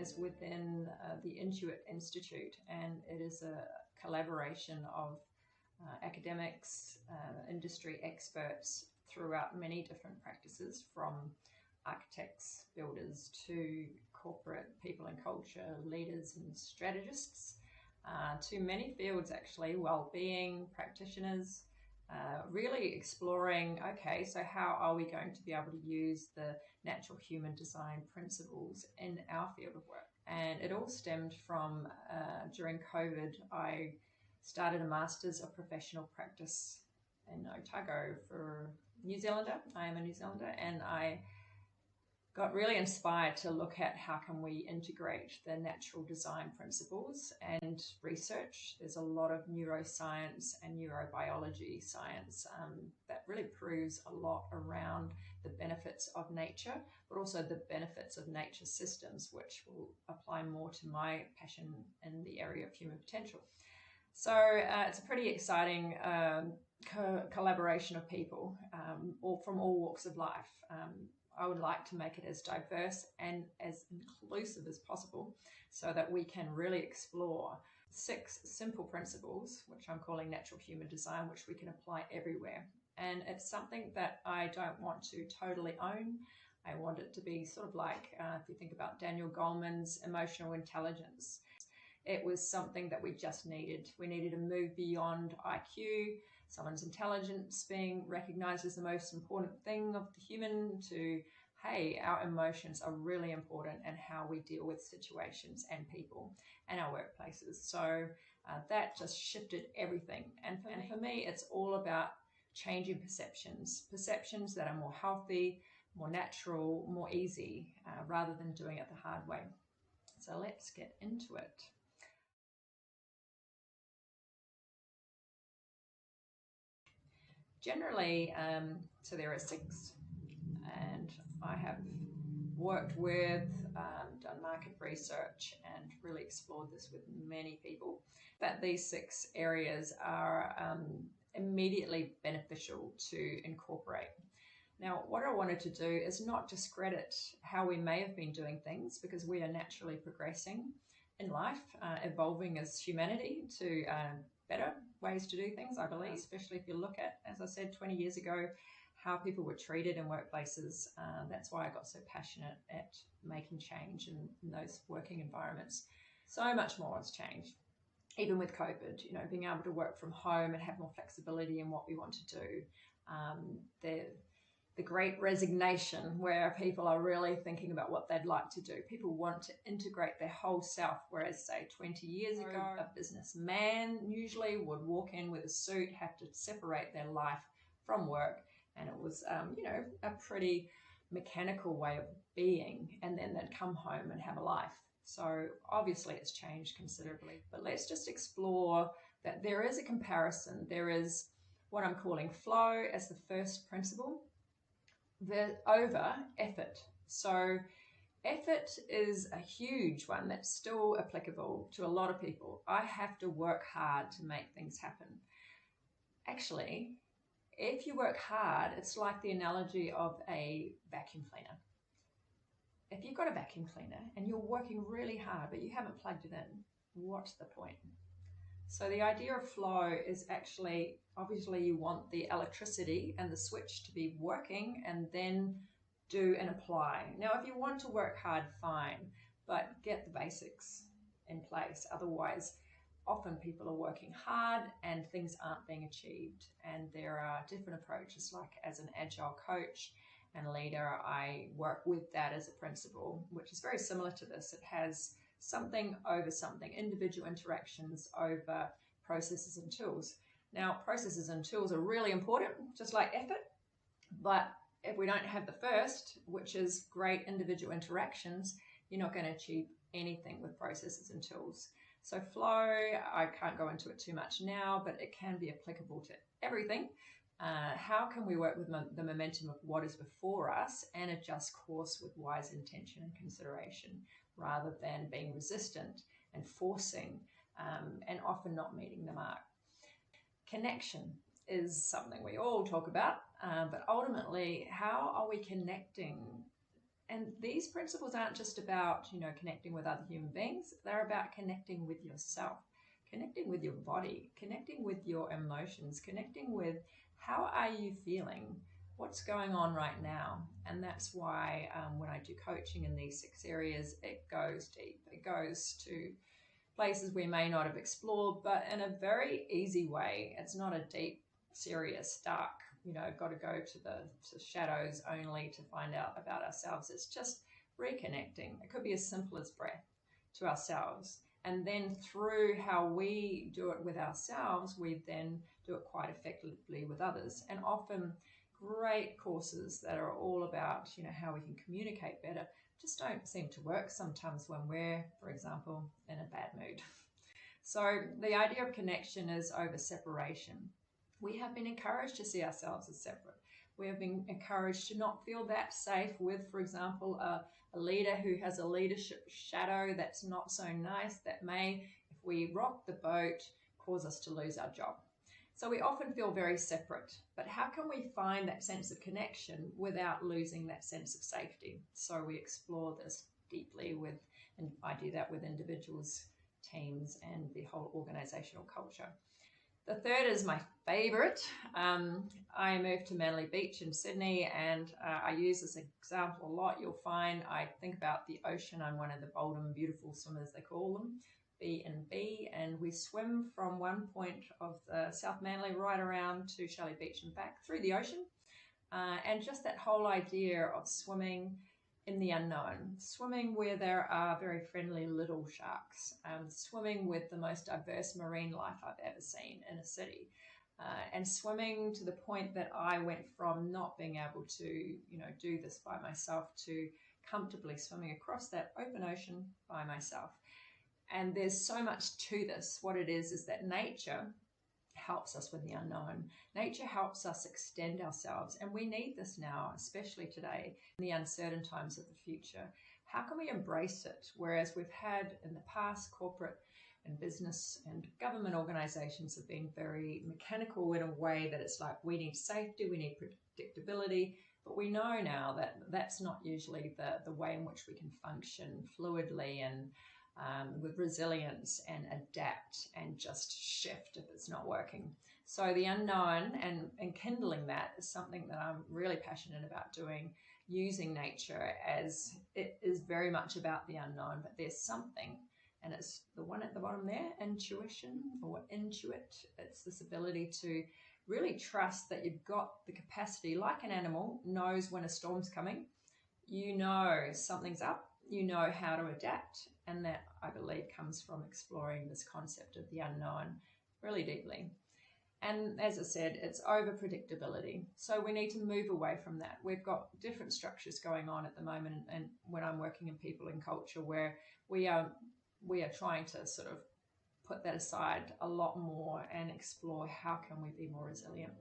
is within the Intuit Institute, and it is a collaboration of academics, industry experts throughout many different practices, from architects, builders, to corporate people and culture leaders and strategists, to many fields actually, well-being practitioners, really exploring, okay, so how are we going to be able to use the natural human design principles in our field of work? And it all stemmed from, during COVID, I started a Masters of Professional Practice in Otago for New Zealander. I am a New Zealander, and I got really inspired to look at how can we integrate the natural design principles and research. There's a lot of neuroscience and neurobiology science that really proves a lot around the benefits of nature, but also the benefits of nature systems, which will apply more to my passion in the area of human potential. So it's a pretty exciting collaboration of people, all from all walks of life. I would like to make it as diverse and as inclusive as possible so that we can really explore 6 simple principles, which I'm calling natural human design, which we can apply everywhere. And it's something that I don't want to totally own. I want it to be sort of like, if you think about Daniel Goleman's emotional intelligence, it was something that we just needed. We needed to move beyond IQ, someone's intelligence being recognized as the most important thing of the human, to, hey, our emotions are really important and how we deal with situations and people and our workplaces. So that just shifted everything. And for me, it's all about changing perceptions that are more healthy, more natural, more easy, rather than doing it the hard way. So let's get into it. Generally, so there are 6, and I have worked with, done market research and really explored this with many people, that these 6 areas are immediately beneficial to incorporate. Now, what I wanted to do is not discredit how we may have been doing things, because we are naturally progressing in life, evolving as humanity to better ways to do things, I believe, especially if you look at, as I said, 20 years ago, how people were treated in workplaces. That's why I got so passionate at making change in those working environments. So much more has changed. Even with COVID, being able to work from home and have more flexibility in what we want to do. The great resignation, where people are really thinking about what they'd like to do. People want to integrate their whole self, whereas, say, 20 years ago, a businessman usually would walk in with a suit, have to separate their life from work, and it was, a pretty mechanical way of being, and then they'd come home and have a life. So obviously it's changed considerably, but let's just explore that there is a comparison. There is what I'm calling flow as the first principle, over effort. So effort is a huge one that's still applicable to a lot of people. I have to work hard to make things happen. Actually, if you work hard, it's like the analogy of a vacuum cleaner. If you've got a vacuum cleaner and you're working really hard, but you haven't plugged it in, what's the point? So the idea of flow is actually, obviously you want the electricity and the switch to be working, and then do and apply. Now, if you want to work hard, fine, but get the basics in place. Otherwise, often people are working hard and things aren't being achieved. And there are different approaches, like as an agile coach and leader, I work with that as a principle, which is very similar to this. It has something over something, individual interactions over processes and tools. Now, processes and tools are really important, just like effort, but if we don't have the first, which is great individual interactions, you're not going to achieve anything with processes and tools. So flow, I can't go into it too much now, but it can be applicable to everything. How can we work with the momentum of what is before us and adjust course with wise intention and consideration, rather than being resistant and forcing and often not meeting the mark? Connection is something we all talk about, but ultimately, how are we connecting And these principles aren't just about, connecting with other human beings. They're about connecting with yourself, connecting with your body, connecting with your emotions, connecting with how are you feeling, what's going on right now. And that's why when I do coaching in these 6 areas, it goes deep. It goes to places we may not have explored, but in a very easy way. It's not a deep, serious, dark, got to go to the shadows only to find out about ourselves. It's just reconnecting. It could be as simple as breath to ourselves. And then through how we do it with ourselves, we then do it quite effectively with others. And often great courses that are all about, how we can communicate better just don't seem to work sometimes when we're, for example, in a bad mood. So the idea of connection is over separation. We have been encouraged to see ourselves as separate. We have been encouraged to not feel that safe with, for example, a leader who has a leadership shadow that's not so nice, that may, if we rock the boat, cause us to lose our job. So we often feel very separate, but how can we find that sense of connection without losing that sense of safety? So we explore this deeply and I do that with individuals, teams, and the whole organizational culture. The third is my favorite. I moved to Manly Beach in Sydney, and I use this example a lot. You'll find I think about the ocean. I'm one of the bold and beautiful swimmers, they call them, B&B, and we swim from one point of the South Manly right around to Shelley Beach and back through the ocean. And just that whole idea of swimming in the unknown, swimming where there are very friendly little sharks, swimming with the most diverse marine life I've ever seen in a city, and swimming to the point that I went from not being able to, do this by myself to comfortably swimming across that open ocean by myself. And there's so much to this. What it is that nature helps us with the unknown. Nature helps us extend ourselves, and we need this now, especially today, in the uncertain times of the future. How can we embrace it? Whereas we've had in the past, corporate and business and government organizations have been very mechanical in a way that it's like, we need safety, we need predictability, but we know now that that's not usually the way in which we can function fluidly and with resilience and adapt and just shift if it's not working. So the unknown and kindling that is something that I'm really passionate about doing, using nature as it is very much about the unknown, but there's something, and it's the one at the bottom there, intuition or intuit. It's this ability to really trust that you've got the capacity, like an animal knows when a storm's coming, something's up, how to adapt. And that, I believe, comes from exploring this concept of the unknown really deeply. And as I said, it's over predictability. So we need to move away from that. We've got different structures going on at the moment, and when I'm working in people and culture, where we are trying to sort of put that aside a lot more and explore how can we be more resilient.